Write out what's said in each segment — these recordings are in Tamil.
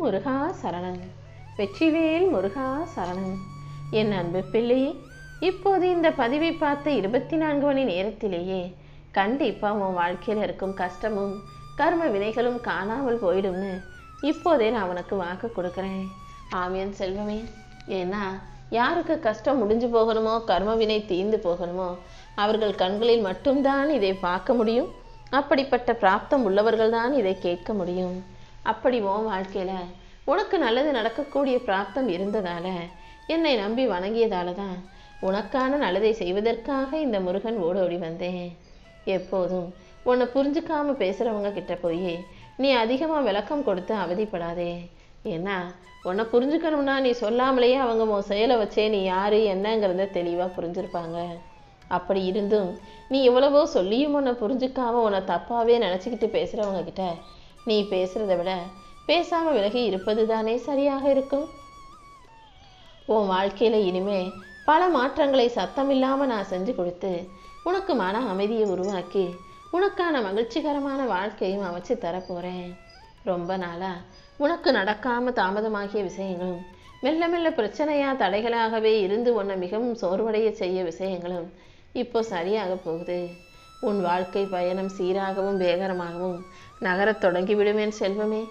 முருகா சரணம். வெற்றிவேல் முருகா சரணம். என் அன்பு பிள்ளையே, இப்போது இந்த பதிவை பார்த்த 24 மணி நேரத்திலேயே கண்டிப்பாக உன் வாழ்க்கையில் இருக்கும் கஷ்டமும் கர்ம வினைகளும் காணாமல் போயிடும்னு இப்போதே நான் உனக்கு வாக்கு கொடுக்குறேன். ஆமியன் செல்வமே. ஏன்னா யாருக்கு கஷ்டம் முடிஞ்சு போகணுமோ, கர்ம வினை தீர்ந்து போகணுமோ, அவர்கள் கண்களில் மட்டும்தான் இதை பார்க்க முடியும். அப்படிப்பட்ட பிராப்தம் உள்ளவர்கள் தான் இதை கேட்க முடியும். அப்படி உன் வாழ்க்கையில உனக்கு நல்லது நடக்கக்கூடிய பிராப்தம் இருந்ததால, என்னை நம்பி வணங்கியதால தான் உனக்கான நல்லதை செய்வதற்காக இந்த முருகன் ஓடோடி வந்தேன். எப்போதும் உன்னை புரிஞ்சுக்காம பேசுறவங்க கிட்ட போய் நீ அதிகமா விளக்கம் கொடுத்து அவதிப்படாதே. ஏன்னா உன்னை புரிஞ்சுக்கணும்னா நீ சொல்லாமலேயே அவங்க உன் செயலை வச்சே நீ யாரு என்னங்கிறத தெளிவா புரிஞ்சிருப்பாங்க. அப்படி இருந்தும் நீ எவ்வளவோ சொல்லியும் உன்னை புரிஞ்சுக்காம உன்னை தப்பாவே நினைச்சுக்கிட்டு பேசுறவங்க கிட்ட நீ பேசுறதை விட பேசாம விலகி இருப்பது தானே சரியாக இருக்கும். உன் வாழ்க்கையில இனிமே பல மாற்றங்களை சத்தமில்லாம நான் செஞ்சு கொடுத்து உனக்கு மன அமைதியை உருவாக்கி உனக்கான மகிழ்ச்சிகரமான வாழ்க்கையும் அமைச்சு தரப்போறேன். ரொம்ப நாளா உனக்கு நடக்காம தாமதமாகிய விஷயங்களும், மெல்ல மெல்ல பிரச்சனையா தடைகளாகவே இருந்து உன்னை மிகவும் சோர்வடைய செய்ய விஷயங்களும் இப்போ சரியாக போகுது. உன் வாழ்க்கை பயணம் சீராகவும் வேகரமாகவும் நகரத் தொடங்கிவிடுவேன் செல்வமே.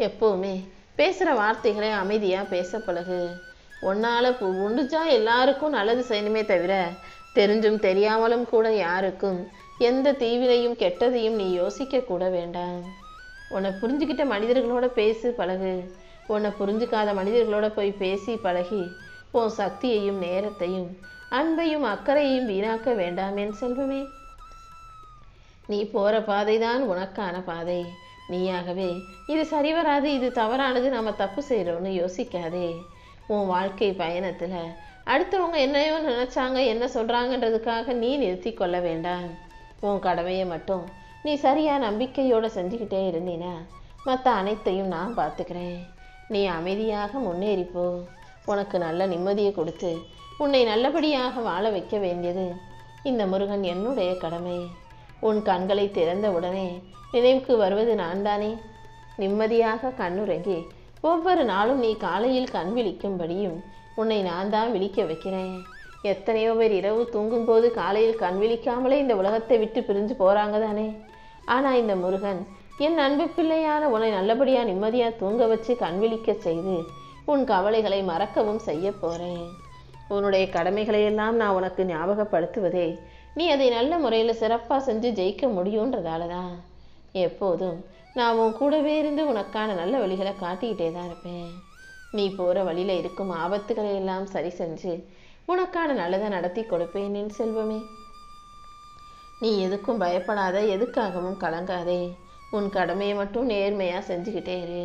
எப்பவுமே பேசுகிற வார்த்தைகளை அமைதியாக பேச பழகு. உன்னால் முடிஞ்சா எல்லாருக்கும் நல்லது செய்யணுமே தவிர தெரிஞ்சும் தெரியாமலும் கூட யாருக்கும் எந்த தீவினையும் கெட்டதையும் நீ யோசிக்க கூட வேண்டாம். உன்னை புரிஞ்சுக்கிட்ட மனிதர்களோட பேசி பழகு. உன்னை புரிஞ்சுக்காத மனிதர்களோட போய் பேசி பழகி உன் சக்தியையும் நேரத்தையும் அன்பையும் அக்கறையையும் வீணாக்க வேண்டாம் என் செல்வமே. நீ போற பாதைதான் உனக்கான பாதை. நீயாகவே இது சரி வராது, இது தவறானது, நம்ம தப்பு செய்யறோம்னு யோசிக்காதே. உன் வாழ்க்கை பயணத்துல அடுத்தவங்க என்னையோ நினைச்சாங்க, என்ன சொல்றாங்கன்றதுக்காக நீ நிறுத்தி கொள்ள வேண்டாம். உன் கடமையை மட்டும் நீ சரியா நம்பிக்கையோட செஞ்சுக்கிட்டே இருந்தீனா மற்ற அனைத்தையும் நான் பார்த்துக்கிறேன். நீ அமைதியாக முன்னேறிப்போ. உனக்கு நல்ல நிம்மதியை கொடுத்து உன்னை நல்லபடியாக வாழ வைக்க வேண்டியது இந்த முருகன் என்னுடைய கடமை. உன் கண்களை திறந்த உடனே நினைவுக்கு வருவது நான் தானே. நிம்மதியாக கண்ணுறங்கி ஒவ்வொரு நாளும் நீ காலையில் கண் விழிக்கும்படியும் உன்னை நான் தான் விழிக்க வைக்கிறேன். எத்தனையோ பேர் இரவு தூங்கும்போது காலையில் கண் விழிக்காமலே இந்த உலகத்தை விட்டு பிரிஞ்சு போறாங்க தானே. ஆனால் இந்த முருகன் என் அன்பு பிள்ளையான உன்னை நல்லபடியாக நிம்மதியாக தூங்க வச்சு கண் விழிக்க செய்து உன் கவலைகளை மறக்கவும் செய்ய போகிறேன். உன்னுடைய கடமைகளையெல்லாம் நான் உனக்கு ஞாபகப்படுத்துவதே நீ அதை நல்ல முறையில் சிறப்பாக செஞ்சு ஜெயிக்க முடியுன்றதால தான். எப்போதும் நான் உன் கூடவே இருந்து உனக்கான நல்ல வழிகளை காட்டிக்கிட்டே தான் இருப்பேன். நீ போகிற வழியில் இருக்கும் ஆபத்துக்களை எல்லாம் சரி செஞ்சு உனக்கான நல்லதை நடத்தி கொடுப்பேன் என் செல்வமே. நீ எதுக்கும் பயப்படாத, எதுக்காகவும் கலங்காதே. உன் கடமையை மட்டும் நேர்மையாக செஞ்சுக்கிட்டே இரு.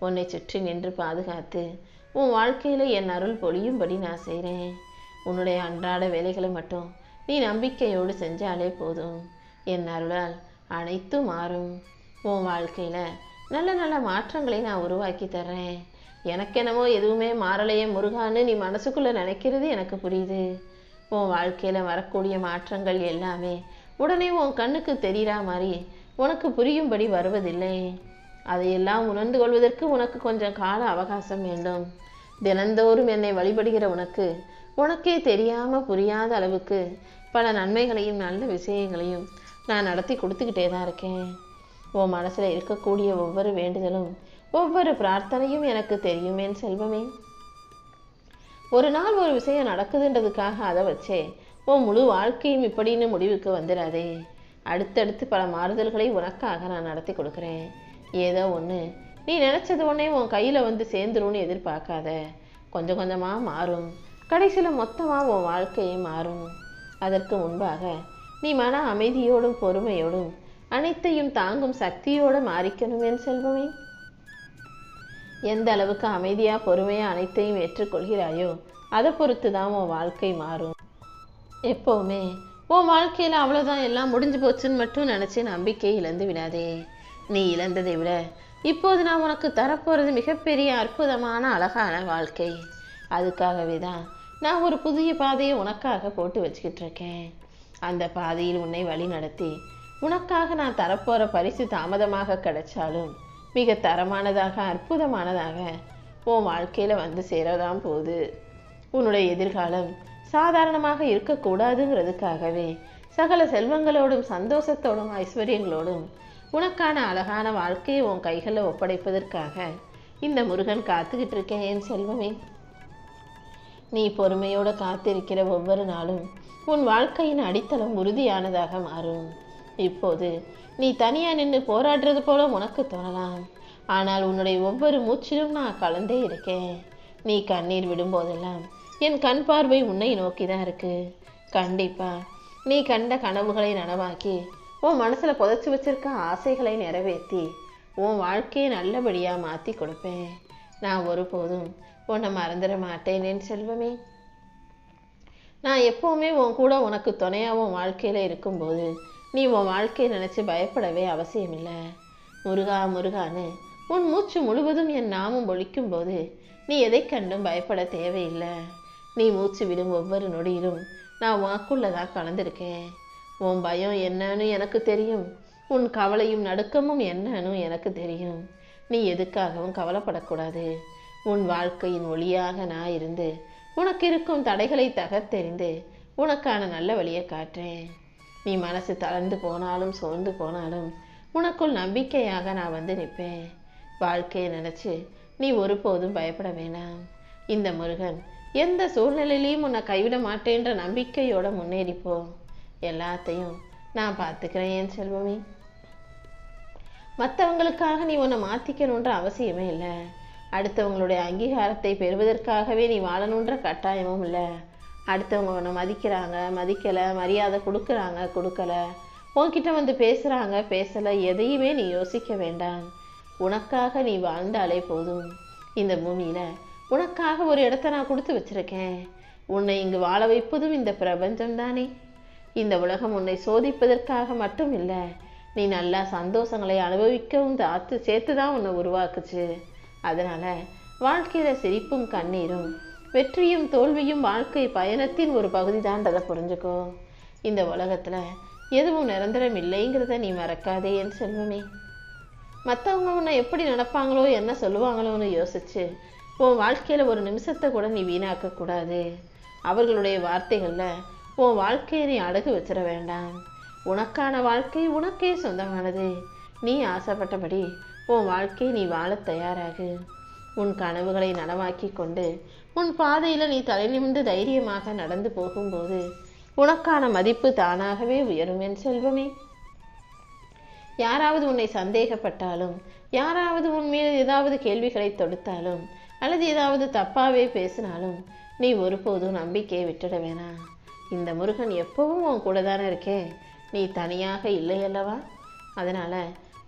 உன்னை சுற்றி நின்று பாதுகாத்து உன் வாழ்க்கையில் என் அருள் பொழியும்படி நான் செய்கிறேன். உன்னுடைய அன்றாட வேலைகளை மட்டும் நீ நம்பிக்கையோடு செஞ்சாலே போதும். என் அருளால் அனைத்தும் மாறும். உன் வாழ்க்கையில் நல்ல நல்ல மாற்றங்களை நான் உருவாக்கி தர்றேன். எனக்கெனவோ எதுவுமே மாறலையே முருகான்னு நீ மனசுக்குள்ளே நினைக்கிறது எனக்கு புரியுது. உன் வாழ்க்கையில் வரக்கூடிய மாற்றங்கள் எல்லாமே உடனே உன் கண்ணுக்கு தெரிகிற மாதிரி உனக்கு புரியும்படி வருவதில்லை. அதையெல்லாம் உணர்ந்து கொள்வதற்கு உனக்கு கொஞ்சம் கால அவகாசம் வேண்டும். தினந்தோறும் என்னை வழிபடுகிற உனக்கே தெரியாமல் புரியாத அளவுக்கு பல நன்மைகளையும் நல்ல விஷயங்களையும் நான் நடத்தி கொடுத்துக்கிட்டே தான் இருக்கேன். உன் மனசில் இருக்கக்கூடிய ஒவ்வொரு வேண்டுதலும் ஒவ்வொரு பிரார்த்தனையும் எனக்கு தெரியும் என் செல்வமே. ஒரு நாள் ஒரு விஷயம் நடக்குதுன்றதுக்காக அதை வச்சே உன் முழு வாழ்க்கையும் இப்படின்னு முடிவுக்கு வந்துடாதே. அடுத்தடுத்து பல மாறுதல்களை உனக்காக நான் நடத்தி கொடுக்குறேன். ஏதோ ஒன்று நீ நினச்சது ஒன்றே உன் கையில் வந்து சேர்ந்துரும்னு எதிர்பார்க்காத. கொஞ்சம் கொஞ்சமாக மாறும். கடைசியில் மொத்தமாக உன் வாழ்க்கையே மாறும். அதற்கு முன்பாக நீ மன அமைதியோடும் பொறுமையோடும் அனைத்தையும் தாங்கும் சக்தியோடு மாறிக்கணும் என் செல்வமே. எந்த அளவுக்கு அமைதியாக பொறுமையாக அனைத்தையும் ஏற்றுக்கொள்கிறாயோ அதை பொறுத்து தான் உன் வாழ்க்கை மாறும். எப்போவுமே உன் வாழ்க்கையில் அவ்வளோதான் எல்லாம் முடிஞ்சு போச்சுன்னு மட்டும் நினச்சி நம்பிக்கை இழந்து விடாதே. நீ இழந்ததை விட இப்போது நான் உனக்கு தரப்போகிறது மிகப்பெரிய அற்புதமான அழகான வாழ்க்கை. அதுக்காகவே தான் நான் ஒரு புதிய பாதையை உனக்காக போட்டு வச்சுக்கிட்டு இருக்கேன். அந்த பாதையில் உன்னை வழி நடத்தி உனக்காக நான் தரப்போகிற பரிசு தாமதமாக கிடைச்சாலும் மிக தரமானதாக அற்புதமானதாக உன் வாழ்க்கையில் வந்து சேரதான் போகுது. உன்னுடைய எதிர்காலம் சாதாரணமாக இருக்கக்கூடாதுங்கிறதுக்காகவே சகல செல்வங்களோடும் சந்தோஷத்தோடும் ஐஸ்வர்யங்களோடும் உனக்கான அழகான வாழ்க்கையை உன் கைகளில் ஒப்படைப்பதற்காக இந்த முருகன் காத்துக்கிட்டு இருக்கேன் என் செல்வமே. நீ பொறுமையோடு காத்திருக்கிற ஒவ்வொரு நாளும் உன் வாழ்க்கையின் அடித்தளம் உறுதியானதாக மாறும். இப்போது நீ தனியாக நின்று போராடுறது போல உனக்கு தோணலாம். ஆனால் உன்னுடைய ஒவ்வொரு மூச்சிலும் நான் கலந்தே இருக்கேன். நீ கண்ணீர் விடும்போதெல்லாம் என் கண் பார்வை உன்னை நோக்கி தான் இருக்கு. கண்டிப்பா நீ கண்ட கனவுகளை நனவாக்கி உன் மனசில் புதைச்சி வச்சிருக்க ஆசைகளை நிறைவேற்றி உன் வாழ்க்கையை நல்லபடியாக மாற்றி கொடுப்பேன். நான் ஒருபோதும் உன்னை மறந்துட மாட்டேன் என் செல்வமே. நான் எப்போவுமே உன் கூட உனக்கு துணையாக உன் வாழ்க்கையில் இருக்கும்போது நீ உன் வாழ்க்கையை நினச்சி பயப்படவே அவசியமில்லை. முருகா முருகான்னு உன் மூச்சு முழுவதும் என் நாமம் ஒழிக்கும் போது நீ எதை கண்டும் பயப்பட தேவையில்லை. நீ மூச்சு விடும் ஒவ்வொரு நொடியிலும் நான் உனக்குள்ளே தான் கலந்துருக்கேன். உன் பயம் என்னன்னு எனக்கு தெரியும். உன் கவலையும் நடுக்கமும் என்னன்னு எனக்கு தெரியும். நீ எதுக்காகவும் கவலைப்படக்கூடாது. உன் வாழ்க்கையின் ஒளியாக நான் இருந்து உனக்கு இருக்கும் தடைகளை தகர்த்தெறிந்து உனக்கான நல்ல வழியை காட்டுறேன். நீ மனசு தளர்ந்து போனாலும் சோர்ந்து போனாலும் உனக்குள் நம்பிக்கையாக நான் வந்து நிற்பேன். வாழ்க்கையை நினச்சி நீ ஒருபோதும் பயப்பட வேணாம். இந்த முருகன் எந்த சூழ்நிலையிலையும் உன்னை கைவிட மாட்டேன்ற நம்பிக்கையோட முன்னேறிப்போ. எல்லாத்தையும் நான் பார்த்துக்கிறேன் என் செல்வமே. மற்றவங்களுக்காக நீ உன்னை மாற்றிக்கணுன்ற அவசியமே இல்லை. அடுத்தவங்களுடைய அங்கீகாரத்தை பெறுவதற்காகவே நீ வாழணுன்ற கட்டாயமும் இல்லை. அடுத்தவங்க உன்னை மதிக்கிறாங்க மதிக்கலை, மரியாதை கொடுக்குறாங்க கொடுக்கலை, உன்கிட்ட வந்து பேசுகிறாங்க பேசலை, எதையுமே நீ யோசிக்க வேண்டாம். உனக்காக நீ வாழ்ந்தாலே போதும். இந்த பூமியில் உனக்காக ஒரு இடத்த நான் கொடுத்து வச்சிருக்கேன். உன்னை இங்கு வாழ வைப்பதும் இந்த பிரபஞ்சம்தானே. இந்த உலகம் உன்னை சோதிப்பதற்காக மட்டும் இல்லை, நீ நல்லா சந்தோஷங்களை அனுபவிக்கவும் சேர்த்து தான் உன்னை உருவாக்குச்சு. அதனால் வாழ்க்கையில் சிரிப்பும் கண்ணீரும் வெற்றியும் தோல்வியும் வாழ்க்கை பயணத்தின் ஒரு பகுதி தான்றதை புரிஞ்சுக்கோ. இந்த உலகத்தில் எதுவும் நிரந்தரம் இல்லைங்கிறத நீ மறக்காதே என் செல்வமே. மற்றவங்க உன்னை எப்படி நினைப்பாங்களோ என்ன சொல்லுவாங்களோன்னு யோசிச்சு உன் வாழ்க்கையில் ஒரு நிமிஷத்தை கூட நீ வீணாக்கக்கூடாது. அவர்களுடைய வார்த்தைகளில் உன் வாழ்க்கையை நீ அடகு வச்சிட வேண்டாம். உனக்கான வாழ்க்கை உனக்கே சொந்தமானது. நீ ஆசைப்பட்டபடி உன் வாழ்க்கையை நீ வாழ தயாராகு. உன் கனவுகளை நனவாக்கி கொண்டு உன் பாதையில் நீ தலை நிமிர்ந்து தைரியமாக நடந்து போகும்போது உனக்கான மதிப்பு தானாகவே உயரும் என் செல்வமே. யாராவது உன்னை சந்தேகப்பட்டாலும், யாராவது உன் மீது ஏதாவது கேள்விகளை தொடுத்தாலும் அல்லது ஏதாவது தப்பாகவே பேசினாலும் நீ ஒருபோதும் நம்பிக்கையை விட்டுட வேணாம். இந்த முருகன் எப்பவும் உன் கூட தானே இருக்கேன். நீ தனியாக இல்லை அல்லவா? அதனால்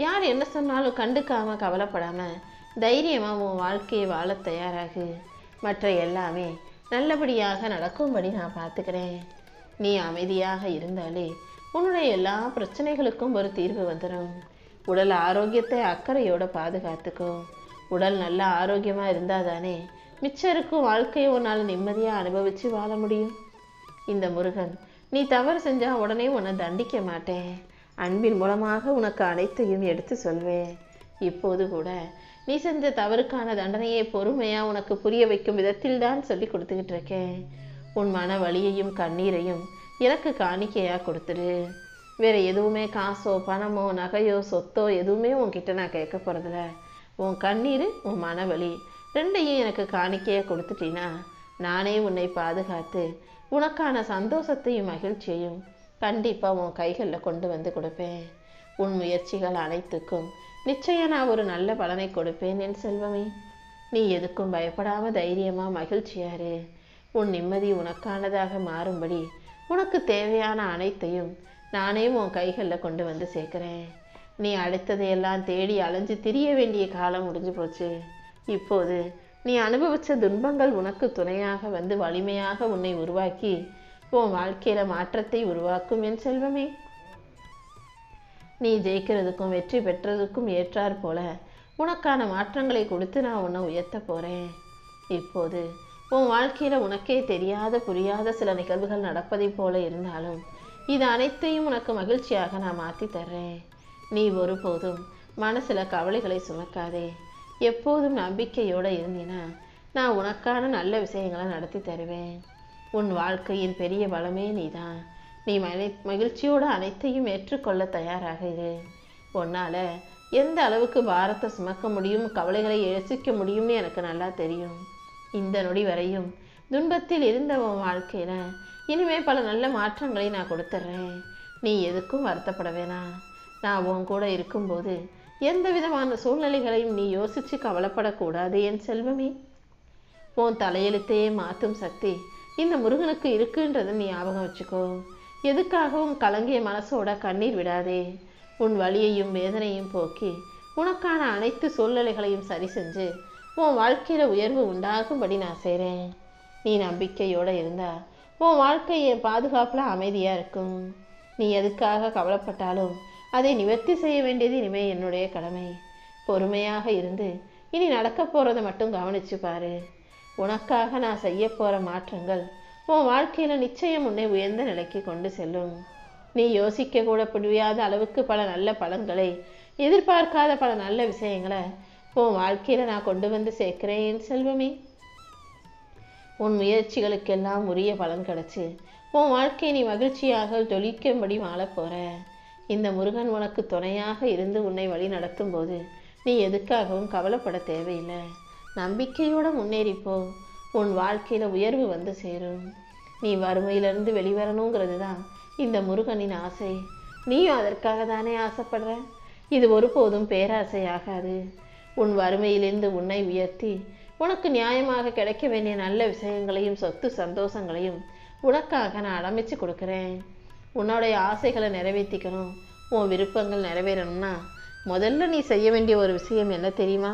யார் என்ன சொன்னாலும் கண்டுக்காமல் கவலைப்படாமல் தைரியமாக உன் வாழ்க்கையை வாழ தயாராகு. மற்ற எல்லாமே நல்லபடியாக நடக்கும்படி நான் பார்த்துக்கிறேன். நீ அமைதியாக இருந்தாலே உன்னுடைய எல்லா பிரச்சனைகளுக்கும் ஒரு தீர்வு வந்துடும். உடல் ஆரோக்கியத்தை அக்கறையோடு பாதுகாத்துக்கோ. உடல் நல்லா ஆரோக்கியமாக இருந்தால் தானே மிச்சம் இருக்கும் வாழ்க்கையை உன்னால் நிம்மதியாக அனுபவித்து வாழ முடியும். இந்த முருகன் நீ தவறு செஞ்சால் உடனே உன்னை தண்டிக்க மாட்டேன். அன்பின் மூலமாக உனக்கு அனைத்தையும் எடுத்து சொல்வேன். இப்போது கூட நீ செஞ்ச தவறுக்கான தண்டனையை பொறுமையாக உனக்கு புரிய வைக்கும் விதத்தில் தான் சொல்லி கொடுத்துக்கிட்டு இருக்கேன். உன் மன வலியையும் கண்ணீரையும் எனக்கு காணிக்கையாக கொடுத்துரு. வேறு எதுவுமே காசோ பணமோ நகையோ சொத்தோ எதுவுமே உன்கிட்ட நான் கேட்க போகிறதில்ல. உன் கண்ணீர் உன் மனவலி ரெண்டையும் எனக்கு காணிக்கையாக கொடுத்துட்டீன்னா நானே உன்னை பாதுகாத்து உனக்கான சந்தோஷத்தையும் மகிழ்ச்சியையும் கண்டிப்பாக உன் கைகளில் கொண்டு வந்து கொடுப்பேன். உன் முயற்சிகள் அனைத்துக்கும் நிச்சயம் நான் ஒரு நல்ல பலனை கொடுப்பேன் என் செல்வமே. நீ எதுக்கும் பயப்படாமல் தைரியமாக மகிழ்ச்சியாரு. உன் நிம்மதி உனக்கானதாக மாறும்படி உனக்கு தேவையான அனைத்தையும் நானே உன் கைகளில் கொண்டு வந்து சேர்க்குறேன். நீ அடுத்ததையெல்லாம் தேடி அலைஞ்சு திரிய வேண்டிய காலம் முடிஞ்சு போச்சு. இப்போது நீ அனுபவித்த துன்பங்கள் உனக்கு துணையாக வந்து வலிமையாக உன்னை உருவாக்கி உன் வாழ்க்கையில் மாற்றத்தை உருவாக்கும் என் செல்வமே. நீ ஜெயிக்கிறதுக்கும் வெற்றி பெற்றதுக்கும் ஏற்றாற் போல உனக்கான மாற்றங்களை கொடுத்து நான் உன்னை உயர்த்த போகிறேன். இப்போது உன் வாழ்க்கையில் உனக்கே தெரியாத புரியாத சில நிகழ்வுகள் நடப்பதை போல இருந்தாலும் இது அனைத்தையும் உனக்கு மகிழ்ச்சியாக நான் மாற்றி தர்றேன். நீ ஒருபோதும் மனசில் கவலைகளை சுமக்காதே. எப்போதும் நம்பிக்கையோடு இருந்தீனா நான் உனக்கான நல்ல விஷயங்களை நடத்தி தருவேன். உன் வாழ்க்கையின் பெரிய பலமே நீதான். நீ மகிழ்ச்சியோடு அனைத்தையும் ஏற்றுக்கொள்ள தயாராக இரு. உன்னால் எந்த அளவுக்கு பாரத்தை சுமக்க முடியும், கவலைகளை யோசிக்க முடியும்னு எனக்கு நல்லா தெரியும். இந்த நொடி வரையும் துன்பத்தில் இருந்த உன் வாழ்க்கையில் இனிமே பல நல்ல மாற்றங்களை நான் கொடுத்துட்றேன். நீ எதுக்கும் வருத்தப்பட வேணாம். நான் உன் கூட இருக்கும்போது எந்த விதமான சூழ்நிலைகளையும் நீ யோசித்து கவலைப்படக்கூடாது என் செல்வமே. உன் தலையெழுத்தையே மாற்றும் சக்தி இந்த முருகனுக்கு இருக்குன்றதை நீ ஞாபகம் வச்சுக்கோ. எதுக்காகவும் கலங்கிய மனசோட கண்ணீர் விடாதே. உன் வலியையும் வேதனையும் போக்கி உனக்கான அனைத்து சூழ்நிலைகளையும் சரி செஞ்சு உன் வாழ்க்கையில் உயர்வு உண்டாகும்படி நான் செய்கிறேன். நீ நம்பிக்கையோடு இருந்தா உன் வாழ்க்கையை பாதுகாப்பில் அமைதியாக இருக்கும். நீ எதுக்காக கவலைப்பட்டாலும் அதை நிவர்த்தி செய்ய வேண்டியது இனிமே என்னுடைய கடமை. பொறுமையாக இருந்து இனி நடக்க போகிறத மட்டும் கவனிச்சு பாரு. உனக்காக நான் செய்ய போகிற மாற்றங்கள் உன் வாழ்க்கையில் நிச்சயம் உன்னை உயர்ந்த நிலைக்கு கொண்டு செல்லும். நீ யோசிக்க கூட முடியாத அளவுக்கு பல நல்ல பலன்களை, எதிர்பார்க்காத பல நல்ல விஷயங்களை உன் வாழ்க்கையில் நான் கொண்டு வந்து சேர்க்கிறேன் என் செல்வமே. உன் முயற்சிகளுக்கெல்லாம் உரிய பலன் கிடச்சி உன் வாழ்க்கையை நீ மகிழ்ச்சியாக ஜொலிக்கும்படி வாழப் போகிற. இந்த முருகன் உனக்கு துணையாக இருந்து உன்னை வழி நடத்தும் போது நீ எதுக்காகவும் கவலைப்பட தேவையில்லை. நம்பிக்கையோடு முன்னேறிப்போ. உன் வாழ்க்கையில் உயர்வு வந்து சேரும். நீ வறுமையிலிருந்து வெளிவரணுங்கிறது தான் இந்த முருகனின் ஆசை. நீயும் அதற்காக தானே ஆசைப்படுற. இது ஒருபோதும் பேராசையாகாது. உன் வறுமையிலிருந்து உன்னை உயர்த்தி உனக்கு நியாயமாக கிடைக்க வேண்டிய நல்ல விஷயங்களையும் சொத்து சந்தோஷங்களையும் உனக்காக நான் அடமைச்சு கொடுக்குறேன். உன்னுடைய ஆசைகளை நிறைவேற்றிக்கணும், உன் விருப்பங்கள் நிறைவேறணும்னா முதல்ல நீ செய்ய வேண்டிய ஒரு விஷயம் என்ன தெரியுமா?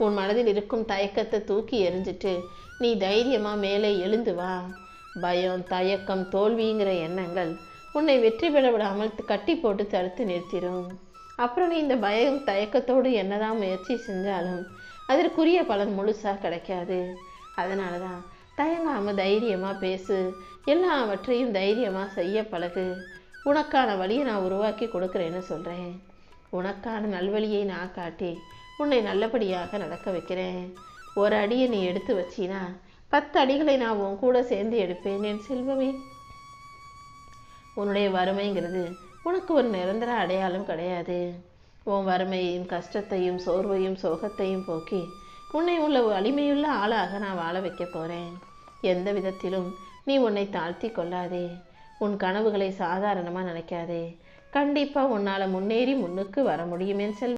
உன் மனதில் இருக்கும் தயக்கத்தை தூக்கி எறிஞ்சிட்டு நீ தைரியமாக மேலே எழுந்து வா. பயம், தயக்கம், தோல்விங்கிற எண்ணங்கள் உன்னை வெற்றி பெற விடாமல் கட்டி போட்டு தடுத்து நிறுத்திடும். அப்புறம் நீ இந்த பயம் தயக்கத்தோடு என்னதான் முயற்சி செஞ்சாலும் அதற்குரிய பலன் முழுசாக கிடைக்காது. அதனால தான் தயங்காமல் தைரியமாக பேசு. எல்லாவற்றையும் தைரியமாக செய்ய பழகு. உனக்கான வழியை நான் உருவாக்கி கொடுக்குறேன்னு சொல்கிறேன். உனக்கான நல்வழியை நான் காட்டி உன்னை நல்லபடியாக நடக்க வைக்கிறேன். ஒரு அடியை நீ எடுத்து வச்சினா 10 அடிகளை நான் உன் கூட சேர்ந்து எடுப்பேன் என் செல்வமே. உன்னுடைய வறுமைங்கிறது உனக்கு ஒரு நிரந்தர அடையாளம் கிடையாது. உன் வறுமையையும் கஷ்டத்தையும் சோர்வையும் சோகத்தையும் போக்கி உன்னை உள்ள வலிமையுள்ள ஆளாக நான் வாழ வைக்க போகிறேன். எந்த விதத்திலும் நீ உன்னை தாழ்த்தி கொள்ளாதே. உன் கனவுகளை சாதாரணமாக நினைக்காதே. கண்டிப்பாக உன்னால் முன்னேறி முன்னுக்கு வர முடியும் என் செல்வம்.